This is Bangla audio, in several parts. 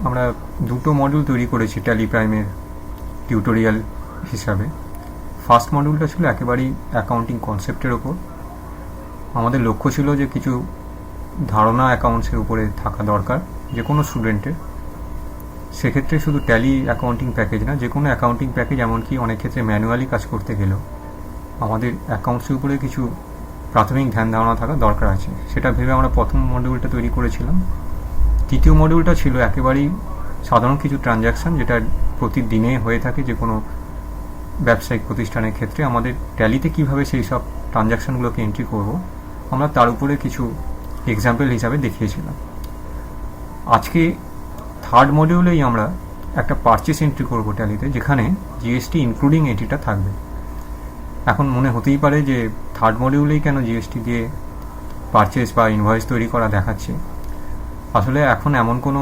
আমরা দুটো মডিউল তৈরি করেছি ট্যালি প্রাইমের টিউটোরিয়াল হিসাবে। ফার্স্ট মডিউলটা ছিল একেবারেই অ্যাকাউন্টিং কনসেপ্টের ওপর। আমাদের লক্ষ্য ছিল যে কিছু ধারণা অ্যাকাউন্টসের উপরে থাকা দরকার যে কোনো স্টুডেন্টের। সেক্ষেত্রে শুধু ট্যালি অ্যাকাউন্টিং প্যাকেজ না, যে কোনো অ্যাকাউন্টিং প্যাকেজ, এমনকি অনেক ক্ষেত্রে ম্যানুয়ালি কাজ করতে গেলেও আমাদের অ্যাকাউন্টসের উপরে কিছু প্রাথমিক ধ্যান ধারণা থাকা দরকার আছে। সেটা ভেবে আমরা প্রথম মডিউলটা তৈরি করেছিলাম। তৃতীয় মডিউলটা ছিল একেবারেই সাধারণ কিছু ট্রানজ্যাকশান, যেটা প্রতিদিনে হয়ে থাকে যে কোনো ব্যবসায়িক প্রতিষ্ঠানের ক্ষেত্রে। আমাদের ট্যালিতে কীভাবে সেই সব ট্রানজ্যাকশানগুলোকে এন্ট্রি করব, আমরা তার উপরে কিছু এক্সাম্পল হিসাবে দেখিয়েছিলাম। আজকে থার্ড মডিউলেই আমরা একটা পারচেস এন্ট্রি করব ট্যালিতে, যেখানে জিএসটি ইনক্লুডিং এন্ট্রিটা থাকবে। এখন মনে হতেই পারে যে থার্ড মডিউলেই কেন জিএসটি দিয়ে পারচেস বা ইনভয়েস তৈরি করা দেখাচ্ছে। আসলে এখন এমন কোনো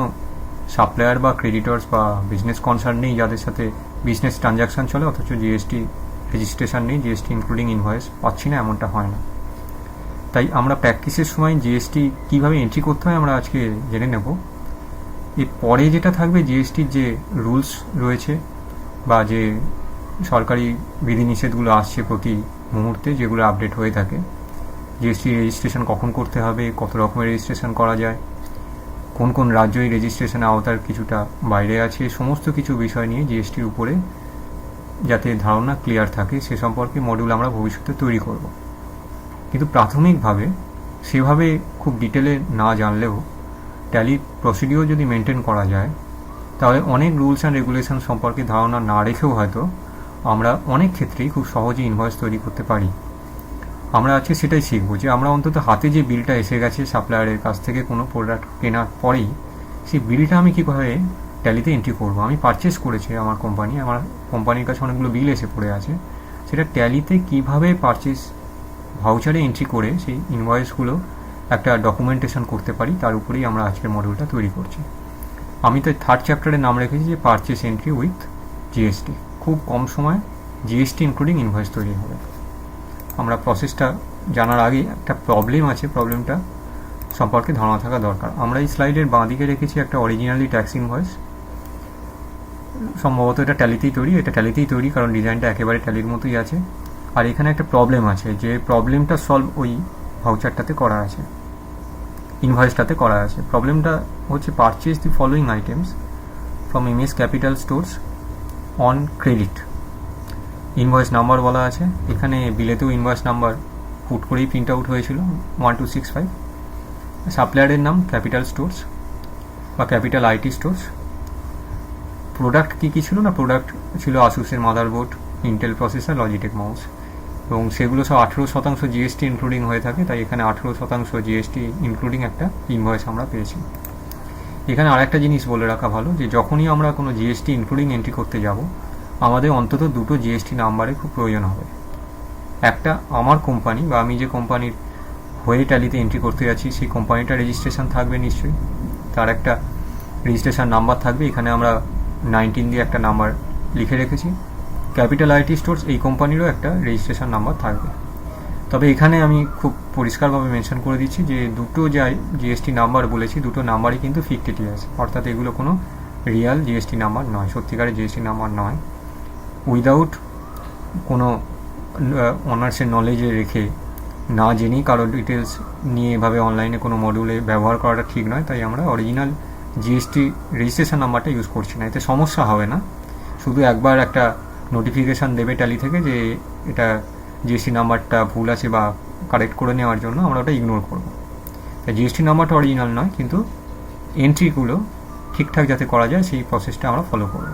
সাপ্লায়ার বা ক্রেডিটর্স বা বিজনেস কনসার্ন নেই যাদের সাথে বিজনেস ট্রানজ্যাকশান চলে অথচ জিএসটি রেজিস্ট্রেশন নেই, জিএসটি ইনক্লুডিং ইনভয়েস পাচ্ছি না, এমনটা হয় না। তাই আমরা প্র্যাকটিসের সময় জিএসটি কীভাবে এন্ট্রি করতে হয় আমরা আজকে জেনে নেব। এর পরে যেটা থাকবে জিএসটির যে রুলস রয়েছে বা যে সরকারি বিধিনিষেধগুলো আসছে প্রতি মুহূর্তে, যেগুলো আপডেট হয়ে থাকে, জিএসটি রেজিস্ট্রেশন কখন করতে হবে, কত রকমের রেজিস্ট্রেশন করা যায়, কোন কোন রাজ্য এই রেজিস্ট্রেশনের আওতার কিছুটা বাইরে আছে, সমস্ত কিছু বিষয় নিয়ে জিএসটির উপরে যাতে ধারণা ক্লিয়ার থাকে সে সম্পর্কে মডিউল আমরা ভবিষ্যতে তৈরি করব। কিন্তু প্রাথমিকভাবে সেভাবে খুব ডিটেলে না জানলেও ট্যালি প্রসিডিওর যদি মেনটেন করা যায়, তাহলে অনেক রুলস অ্যান্ড রেগুলেশন সম্পর্কে ধারণা না রেখেও হয়তো আমরা অনেক ক্ষেত্রেই খুব সহজে ইনভয়েস তৈরি করতে পারি। আমরা আজকে সেটাই শিখবো যে আমরা অন্তত হাতে যে বিলটা এসে গেছে সাপ্লায়ারের কাছ থেকে কোনো প্রোডাক্ট কেনার পরেই, সেই বিলটা আমি কীভাবে ট্যালিতে এন্ট্রি করবো। আমি পারচেস করেছি আমার কোম্পানির কাছে অনেকগুলো বিল এসে পড়ে আছে, সেটা ট্যালিতে কীভাবে পারচেস ভাউচারে এন্ট্রি করে সেই ইনভয়েসগুলো একটা ডকুমেন্টেশন করতে পারি, তার উপরেই আমরা আজকের মডিউলটা তৈরি করছি। আমি তো থার্ড চ্যাপ্টারের নাম রেখেছি যে পারচেস এন্ট্রি উইথ জিএসটি। খুব কম সময় জিএসটি ইনক্লুডিং ইনভয়েস তৈরি হবে। আমরা প্রসেসটা জানার আগে একটা প্রবলেম আছে, প্রবলেমটা সম্পর্কে ধারণা থাকা দরকার। আমরা এই স্লাইডের বাঁ দিকে রেখেছি একটা অরিজিনালি ট্যাক্স ইনভয়েস। সম্ভবত এটা ট্যালিতেই তৈরি, কারণ ডিজাইনটা একেবারে ট্যালির মতোই আছে। আর এখানে একটা প্রবলেম আছে, যে প্রবলেমটা সলভ ওই ভাউচারটাতে করা আছে, ইনভয়েসটাতে করা আছে। প্রবলেমটা হচ্ছে purchase the following items from MS capital stores on credit. Invoice number বলা আছে, এখানে বিলেতেও ইনভয়েস নাম্বার পুট করেই প্রিন্ট আউট হয়েছিল 1265। সাপ্লায়ারের নাম ক্যাপিটাল স্টোরস বা ক্যাপিটাল আইটি স্টোরস। প্রোডাক্ট কী ছিল না, প্রোডাক্ট ছিল আসুসের motherboard, Intel processor, Logitech mouse, এবং সেগুলো সব 18% জিএসটি ইনক্লুডিং হয়ে থাকে। তাই এখানে 18% জিএসটি ইনক্লুডিং একটা ইনভয়েস আমরা পেয়েছি। এখানে আর একটা জিনিস বলে রাখা ভালো, যে যখনই আমরা কোনো জিএসটি ইনক্লুডিং এন্ট্রি করতে যাব, আমাদের অন্তত দুটো জিএসটি নাম্বারে খুব প্রয়োজন হবে। একটা আমার কোম্পানি বা আমি যে কোম্পানির হয়ে ট্যালিতে এন্ট্রি করতে যাচ্ছি সেই কোম্পানিটা রেজিস্ট্রেশন থাকবে নিশ্চয়ই, তার একটা রেজিস্ট্রেশন নাম্বার থাকবে। এখানে আমরা 19 দিয়ে একটা নাম্বার লিখে রেখেছি। ক্যাপিটাল আইটি স্টোরস এই কোম্পানিরও একটা রেজিস্ট্রেশন নাম্বার থাকবে। তবে এখানে আমি খুব পরিষ্কারভাবে মেনশন করে দিচ্ছি যে দুটো যা জিএসটি নাম্বার বলেছি, দুটো নাম্বারই কিন্তু ফিকটিটিয়াস, অর্থাৎ এগুলো কোনো রিয়াল জিএসটি নাম্বার নয়, সত্যিকারের জিএসটি নাম্বার নয়। উইদাউট কোনো অনার্সের নলেজে রেখে না জেনেই কারো ডিটেলস নিয়ে এভাবে অনলাইনে কোনো মডিউলে ব্যবহার করাটা ঠিক নয়। তাই আমরা অরিজিনাল জিএসটি রেজিস্ট্রেশন নাম্বারটা ইউজ করছি না, এতে সমস্যা হবে না। শুধু একবার একটা নোটিফিকেশান দেবে ট্যালি থেকে যে এটা জিএসটি নাম্বারটা ভুল আছে বা কারেক্ট করে নেওয়ার জন্য, আমরা ওটা ইগনোর করব। তাই জিএসটি নাম্বারটা অরিজিনাল নয়, কিন্তু এন্ট্রিগুলো ঠিকঠাক যাতে করা যায় সেই প্রসেসটা আমরা ফলো করব।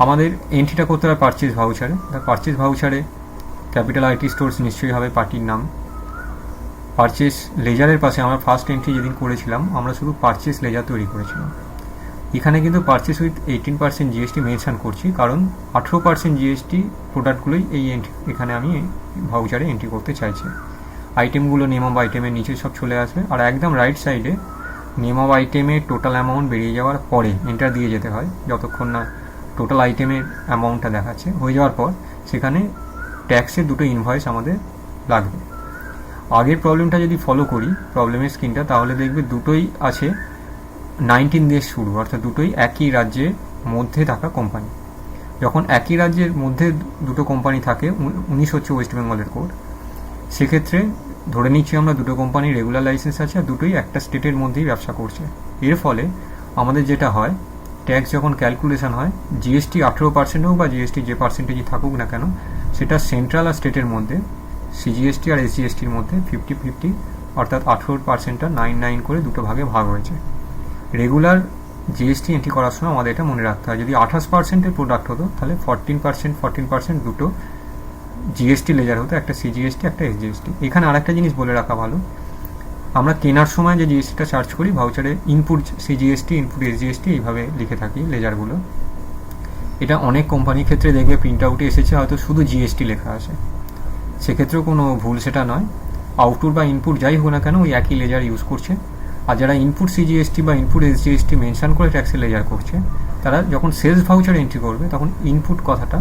আমাদের এন্ট্রিটা করতে হবে পারচেস ভাউচারে। পারচেস ভাউচারে ক্যাপিটাল আইটি স্টোরস নিশ্চয়ই হবে পার্টির নাম। পারচেস লেজারের পাশে আমরা ফার্স্ট এন্ট্রি যেদিন করেছিলাম আমরা শুধু পারচেস লেজার তৈরি করেছিলাম। এখানে কিন্তু পারচেস উইথ 18% জিএসটি মেনশন করছি, কারণ 18% জিএসটি প্রোডাক্টগুলোই এখানে আমি ভাউচারে এন্ট্রি করতে চাইছি। আইটেমগুলো নেম অফ আইটেমের নিচে সব চলে আসবে, আর একদম রাইট সাইডে নেম অফ আইটেমের টোটাল অ্যামাউন্ট বেরিয়ে যাওয়ার পরে এন্টার দিয়ে যেতে হয়, যতক্ষণ না টোটাল আইটেমের অ্যামাউন্টটা দেখাচ্ছে। হয়ে যাওয়ার পর সেখানে ট্যাক্সের দুটো ইনভয়েস আমাদের লাগবে। আগের প্রবলেমটা যদি ফলো করি, প্রবলেমের স্ক্রিনটা, তাহলে দেখবে দুটোই আছে 19 দিয়ে শুরু, অর্থাৎ দুটোই একই রাজ্যের মধ্যে থাকা কোম্পানি। যখন একই রাজ্যের মধ্যে দুটো কোম্পানি থাকে, 19 হচ্ছে ওয়েস্ট বেঙ্গলের কোড, সেক্ষেত্রে ধরে নিচ্ছি আমরা দুটো কোম্পানির রেগুলার লাইসেন্স আছে আর দুটোই একটা স্টেটের মধ্যেই ব্যবসা করছে। এর ফলে আমাদের যেটা হয়, ট্যাক্স যখন ক্যালকুলেশন হয়, জিএসটি 18% হোক বা জিএসটি যে পার্সেন্টেজই থাকুক না কেন, সেটা সেন্ট্রাল আর স্টেটের মধ্যে, সিজিএসটি আর এসজিএসটির মধ্যে 50-50, অর্থাৎ 18%টা 9 করে দুটো ভাগে ভাগ হয়েছে। রেগুলার জিএসটি এন্ট্রি করার সময় আমাদের এটা মনে রাখতে হয়। যদি 28%-এর প্রোডাক্ট হতো তাহলে 14% দুটো জিএসটি লেজার হতো, একটা সিজিএসটি একটা এসজিএসটি। এখানে আরেকটা জিনিস বলে রাখা ভালো, আমরা কেনার সময় যে জিএসটিটা চার্জ করি ভাউচারে ইনপুট সিজিএসটি ইনপুট এসজিএসটি এইভাবে লিখে থাকি লেজারগুলো। এটা অনেক কোম্পানির ক্ষেত্রে দেখবে প্রিন্ট আউটে এসেছে হয়তো শুধু জিএসটি লেখা আছে, সেক্ষেত্রেও কোনো ভুল সেটা নয়। আউটপুট বা ইনপুট যাই হোক না কেন ওই একই লেজার ইউজ করছে। আর যারা ইনপুট সিজিএসটি বা ইনপুট এসজিএসটি মেনশন করে ট্যাক্সের লেজার করছে, তারা যখন সেলস ভাউচার এন্ট্রি করবে তখন ইনপুট কথাটা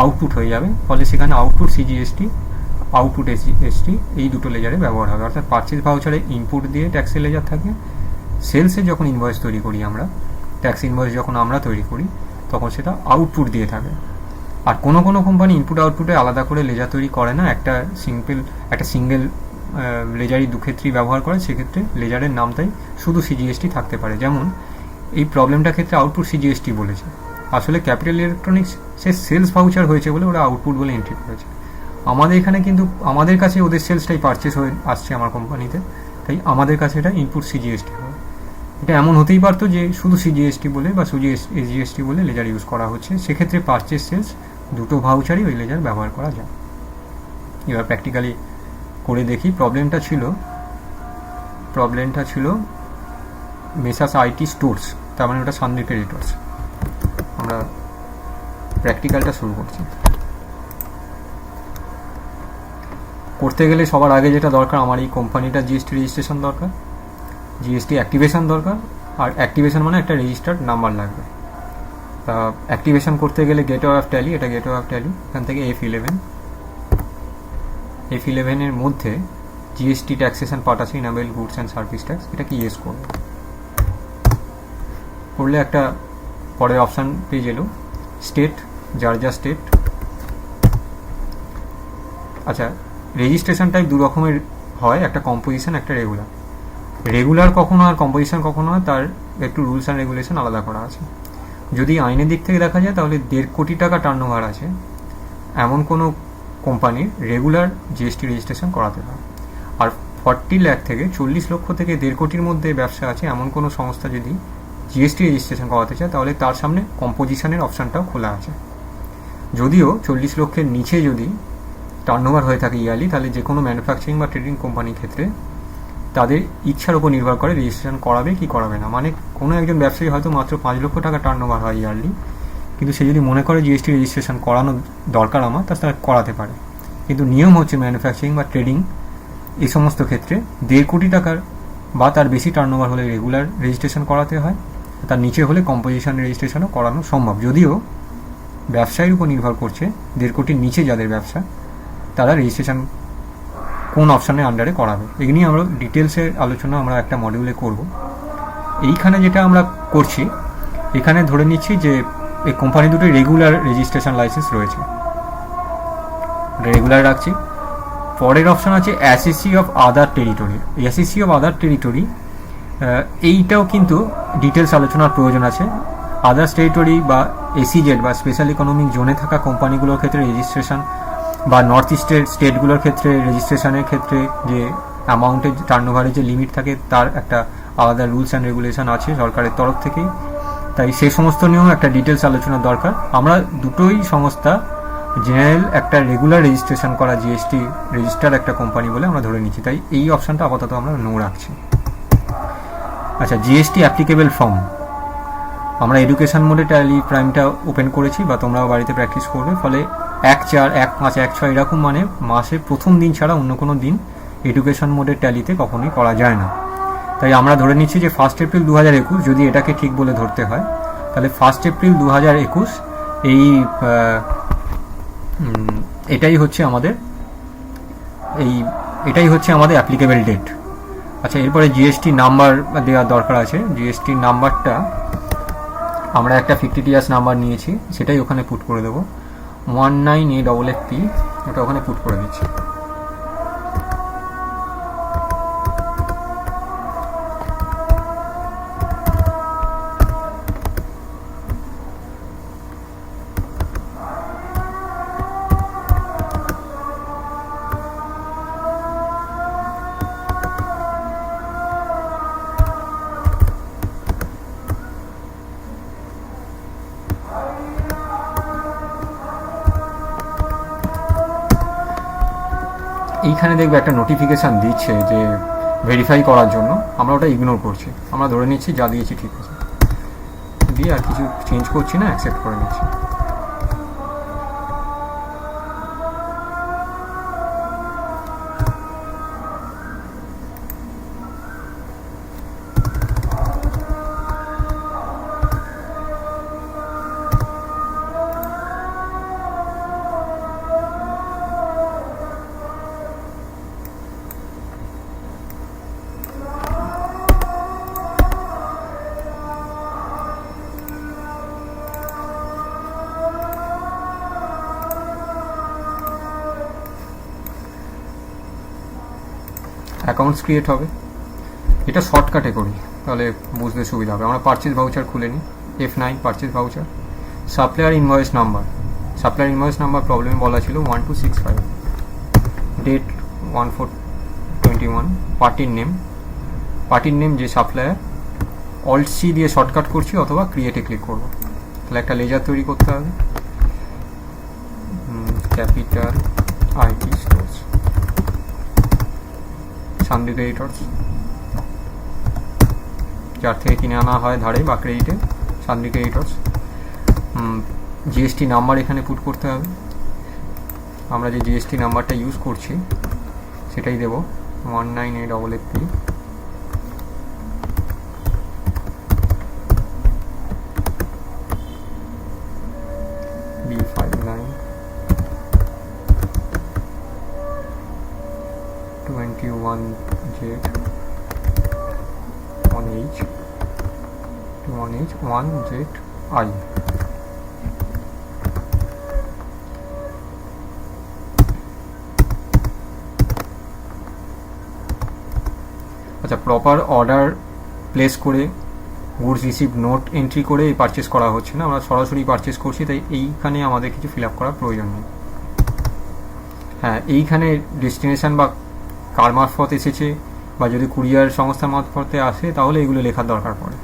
আউটপুট হয়ে যাবে, ফলে সেখানে আউটপুট সিজিএসটি আউটপুট এসজিএসটি এই দুটো লেজারে ব্যবহার হবে। অর্থাৎ পারচেজ ভাউচারে ইনপুট দিয়ে ট্যাক্সের লেজার থাকে, সেলসে যখন ইনভয়েস তৈরি করি আমরা, ট্যাক্স ইনভয়েস যখন আমরা তৈরি করি তখন সেটা আউটপুট দিয়ে থাকে। আর কোনো কোনো কোম্পানি ইনপুট আউটপুটে আলাদা করে লেজার তৈরি করে না, একটা সিঙ্গেল লেজারই দুক্ষেত্রেই ব্যবহার করে, সেক্ষেত্রে লেজারের নামটাই শুধু সিজিএসটি থাকতে পারে। যেমন এই প্রবলেমটার ক্ষেত্রে আউটপুট সিজিএসটি বলেছে, আসলে ক্যাপিটাল ইলেকট্রনিক্স সে সেলস ভাউচার হয়েছে বলে ওরা আউটপুট বলে এন্ট্রি করেছে। আমাদের এখানে কিন্তু আমাদের কাছে ওদের সেলসটাই পারচেস হয়ে আসছে আমার কোম্পানিতে, তাই আমাদের কাছে এটা ইনপুট সিজিএসটি হয়। এটা এমন হতেই পারতো যে শুধু সিজিএসটি বলে বা শুধু এসজিএসটি বলে লেজার ইউজ করা হচ্ছে, সেক্ষেত্রে পারচেস সেলস দুটো ভাউচারই ওই লেজার ব্যবহার করা যায়। এবার প্র্যাকটিক্যালি করে দেখি। প্রবলেমটা ছিল মেসাস আইটি স্টোরস, তার মানে ওটা সানডে ক্রেডিটর্স। আমরা প্র্যাকটিক্যালটা শুরু করছি। করতে গেলে সবার আগে যেটা দরকার, আমার এই কোম্পানিটা জিএসটি রেজিস্ট্রেশন দরকার, জিএসটি অ্যাক্টিভেশন দরকার, আর অ্যাক্টিভেশন মানে একটা রেজিস্টার্ড নাম্বার লাগবে। তা অ্যাক্টিভেশন করতে গেলে গেটওয়ে অফ ট্যালি, এটা গেটওয়ে অফ ট্যালি, এখান থেকে F11 মধ্যে জিএসটি ট্যাক্সেশন পার্ট আছে, enable goods and service tax, এটাকে ইয়েস করলে একটা পরের অপশান পেয়ে গেল স্টেট, জর্জিয়া স্টেট। আচ্ছা, রেজিস্ট্রেশন টাইপ দু রকমের হয়, একটা কম্পোজিশন একটা রেগুলার কখনো আর কম্পোজিশন কখনো হয়, তার একটু রুলস অ্যান্ড রেগুলেশন আলাদা করা আছে। যদি আইনের দিক থেকে দেখা যায় তাহলে 1.5 কোটি টাকা টার্নওভার আছে এমন কোনো কোম্পানির রেগুলার জিএসটি রেজিস্ট্রেশন করাতে হয়। আর 40 লাখ থেকে 40 লক্ষ থেকে 1.5 কোটির মধ্যে ব্যবসা আছে এমন কোনো সংস্থা যদি জিএসটি রেজিস্ট্রেশন করাতে চায় তাহলে তার সামনে কম্পোজিশনের অপশানটাও খোলা আছে। যদিও 40 লক্ষের নিচে যদি টার্নওভার হয়ে থাকে ইয়ারলি, তাহলে যে কোনো ম্যানুফ্যাকচারিং বা ট্রেডিং কোম্পানির ক্ষেত্রে তাদের ইচ্ছার উপর নির্ভর করে রেজিস্ট্রেশন করাবে কি করাবে না। মানে কোনো একজন ব্যবসায়ী হয়তো মাত্র 5 লক্ষ টাকা টার্নওভার হয় ইয়ারলি, কিন্তু সে যদি মনে করে জিএসটি রেজিস্ট্রেশন করানো দরকার আমার, তারা করাতে পারে। কিন্তু নিয়ম হচ্ছে ম্যানুফ্যাকচারিং বা ট্রেডিং এই সমস্ত ক্ষেত্রে 1.5 কোটি টাকার বা তার বেশি টার্নওভার হলে রেগুলার রেজিস্ট্রেশন করাতে হয়, তার নিচে হলে কম্পোজিশন রেজিস্ট্রেশনও করানো সম্ভব। যদিও ব্যবসায়ীর উপর নির্ভর করছে 1.5 কোটির নিচে যাদের ব্যবসা, তারা রেজিস্ট্রেশন কোন অপশানের আন্ডারে করাবে। এই নিয়ে আমরা ডিটেলসের আলোচনা আমরা একটা মডিউলে করব। এইখানে যেটা আমরা করছি, এখানে ধরে নিচ্ছি যে এই কোম্পানি দুটোই রেগুলার রেজিস্ট্রেশন লাইসেন্স রয়েছে, রেগুলার রাখছি। পরের অপশান আছে অ্যাসেসি of other territory. অ্যাসেসি of other territory এইটাও কিন্তু ডিটেলস আলোচনার প্রয়োজন আছে। আদার্স টেরিটরি বা এসিজেড বা স্পেশাল ইকোনমিক জোনে থাকা কোম্পানিগুলোর ক্ষেত্রে রেজিস্ট্রেশন, বা নর্থ ইস্টের স্টেটগুলোর ক্ষেত্রে রেজিস্ট্রেশনের ক্ষেত্রে যে অ্যামাউন্টের টার্নওভারের যে লিমিট থাকে তার একটা আলাদা রুলস অ্যান্ড রেগুলেশন আছে সরকারের তরফ থেকেই। তাই সেই সমস্ত নিয়েও একটা ডিটেলস আলোচনার দরকার। আমরা দুটোই সংস্থা জেনারেল একটা রেগুলার রেজিস্ট্রেশন করা জিএসটি রেজিস্টার একটা কোম্পানি বলে আমরা ধরে নিচ্ছি, তাই এই অপশানটা আপাতত আমরা নো রাখছি। আচ্ছা, জিএসটি অ্যাপ্লিকেবল ফর্ম আমরা এডুকেশন মোডে ট্যালি প্রাইমটা ওপেন করেছি, বা তোমরাও বাড়িতে প্র্যাকটিস করবে। ফলে 1/4, 1/5, 1/6 এরকম মানে মাসের প্রথম দিন ছাড়া অন্য কোনো দিন এডুকেশন মোডের ট্যালিতে কখনোই করা যায় না। তাই আমরা ধরে নিচ্ছি যে 1 এপ্রিল 2021, যদি এটাকে ঠিক বলে ধরতে হয় তাহলে 1 এপ্রিল 2021 এটাই হচ্ছে আমাদের অ্যাপ্লিকেবল ডেট। আচ্ছা, এরপরে জিএসটি নাম্বার দেওয়ার দরকার আছে। জিএসটি নাম্বারটা আমরা একটা ফিক্টিটিয়াস নাম্বার নিয়েছি, সেটাই ওখানে পুট করে দেবো। 19AFFP ওটা ওখানে পুট করে দিচ্ছি। এইখানে দেখবে একটা নোটিফিকেশান দিচ্ছে যে ভেরিফাই করার জন্য, আমরা ওটা ইগনোর করছি, আমরা ধরে নিচ্ছি যা দিয়েছি ঠিক আছে, দিয়ে আর কিছু চেঞ্জ করছি না, অ্যাকসেপ্ট করে নিচ্ছি। অ্যাকাউন্টস ক্রিয়েট হবে, এটা শর্টকাটে করি তাহলে বুঝতে সুবিধা হবে। আমরা পারচেজ ভাউচার খুলে নিই, F9 purchase voucher, supplier invoice number. Supplier invoice number প্রবলেমে বলা ছিল 1265, ডেট 1421, পার্টির নেম যে সাপ্লায়ার, অল্ট সি দিয়ে শর্টকাট করছি অথবা ক্রিয়েটে ক্লিক করবো। তাহলে একটা লেজার তৈরি করতে হবে, ক্যাপিটাল IT স্টোর্স, সান্দি ক্রেডিটর্স, যার থেকে কিনে আনা হয় ধারে বা ক্রেডিটে, সান্দি ক্রেডিটর্স। জিএসটি নাম্বার এখানে পুট করতে হবে, আমরা যে জিএসটি নাম্বারটা ইউজ করছি সেটাই দেব, 19AFFP। B59 21Z 1H 1ZI। আচ্ছা, প্রপার অর্ডার প্লেস করে গুডস রিসিভ নোট এন্ট্রি করে এই পারচেস করা হচ্ছে না, আমরা সরাসরি পারচেস করছি, তাই এইখানে আমাদের কিছু ফিল আপ করার প্রয়োজন নেই। হ্যাঁ, এইখানে ডেস্টিনেশন বা কার মারফত এসেছে বা যদি কুরিয়ার সংস্থার মারফতে আসে তাহলে এগুলো লেখার দরকার পড়ে।